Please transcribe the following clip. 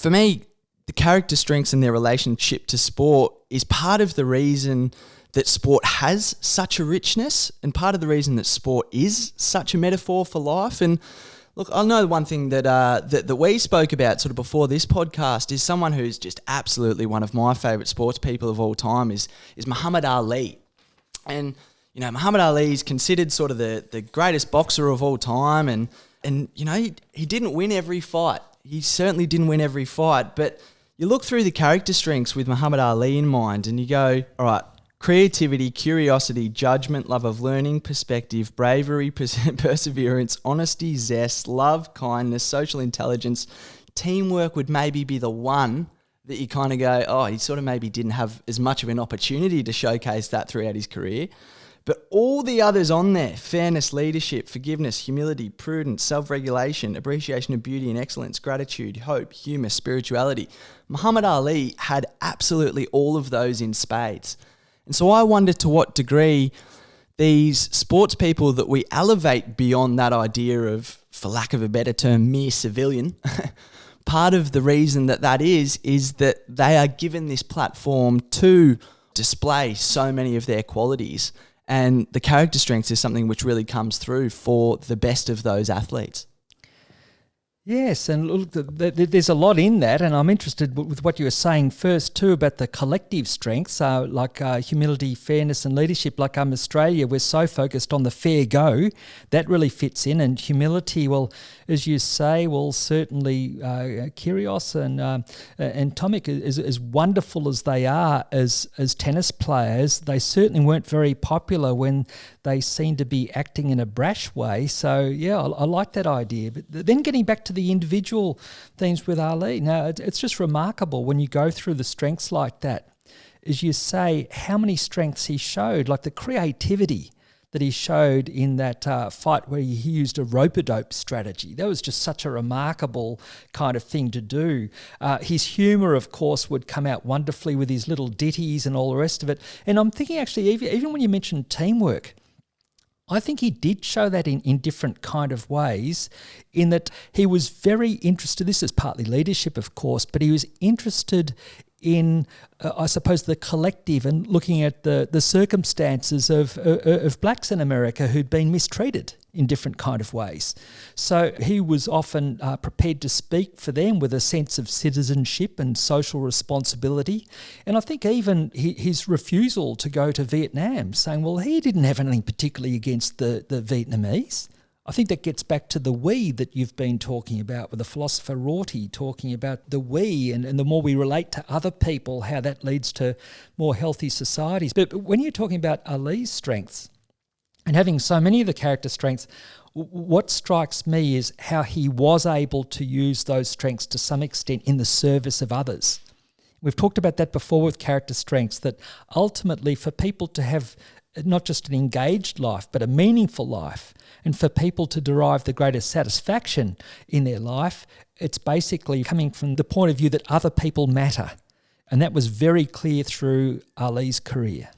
for me, the character strengths and their relationship to sport is part of the reason that sport has such a richness, and part of the reason that sport is such a metaphor for life. And look, I know one thing that that we spoke about sort of before this podcast is someone who's just absolutely one of my favourite sports people of all time is Muhammad Ali. And, you know, Muhammad Ali is considered sort of the greatest boxer of all time. And you know, he didn't win every fight. He certainly didn't win every fight. But you look through the character strengths with Muhammad Ali in mind and you go, all right, creativity, curiosity, judgment, love of learning, perspective, bravery, perseverance, honesty, zest, love, kindness, social intelligence, teamwork would maybe be the one that you kind of go, oh, he sort of maybe didn't have as much of an opportunity to showcase that throughout his career. But all the others on there, fairness, leadership, forgiveness, humility, prudence, self-regulation, appreciation of beauty and excellence, gratitude, hope, humour, spirituality. Muhammad Ali had absolutely all of those in spades. And so I wonder to what degree these sports people that we elevate beyond that idea of, for lack of a better term, mere civilian, part of the reason that is that they are given this platform to display so many of their qualities. And the character strengths is something which really comes through for the best of those athletes. Yes, and look, there's a lot in that, and I'm interested with what you were saying first too about the collective strengths, like humility, fairness and leadership. Like Australia, we're so focused on the fair go, that really fits in, and humility, well, as you say, well, certainly Kyrgios and Tomic, as wonderful as they are as tennis players, they certainly weren't very popular when they seem to be acting in a brash way. So, yeah, I like that idea. But then getting back to the individual things with Ali, now it's just remarkable when you go through the strengths like that. As you say, how many strengths he showed, like the creativity that he showed in that fight where he used a rope-a-dope strategy. That was just such a remarkable kind of thing to do. His humour, of course, would come out wonderfully with his little ditties and all the rest of it. And I'm thinking actually, even when you mentioned teamwork, I think he did show that in different kind of ways, in that he was very interested, this is partly leadership of course, but he was interested in, I suppose, the collective and looking at the circumstances of blacks in America who'd been mistreated in different kind of ways. So he was often prepared to speak for them with a sense of citizenship and social responsibility. And I think even his refusal to go to Vietnam, saying, well, he didn't have anything particularly against the Vietnamese. I think that gets back to the we that you've been talking about with the philosopher Rorty, talking about the we and the more we relate to other people, how that leads to more healthy societies. But when you're talking about Ali's strengths and having so many of the character strengths, what strikes me is how he was able to use those strengths to some extent in the service of others. We've talked about that before with character strengths, that ultimately for people to have not just an engaged life, but a meaningful life, and for people to derive the greatest satisfaction in their life, it's basically coming from the point of view that other people matter. And that was very clear through Ali's career.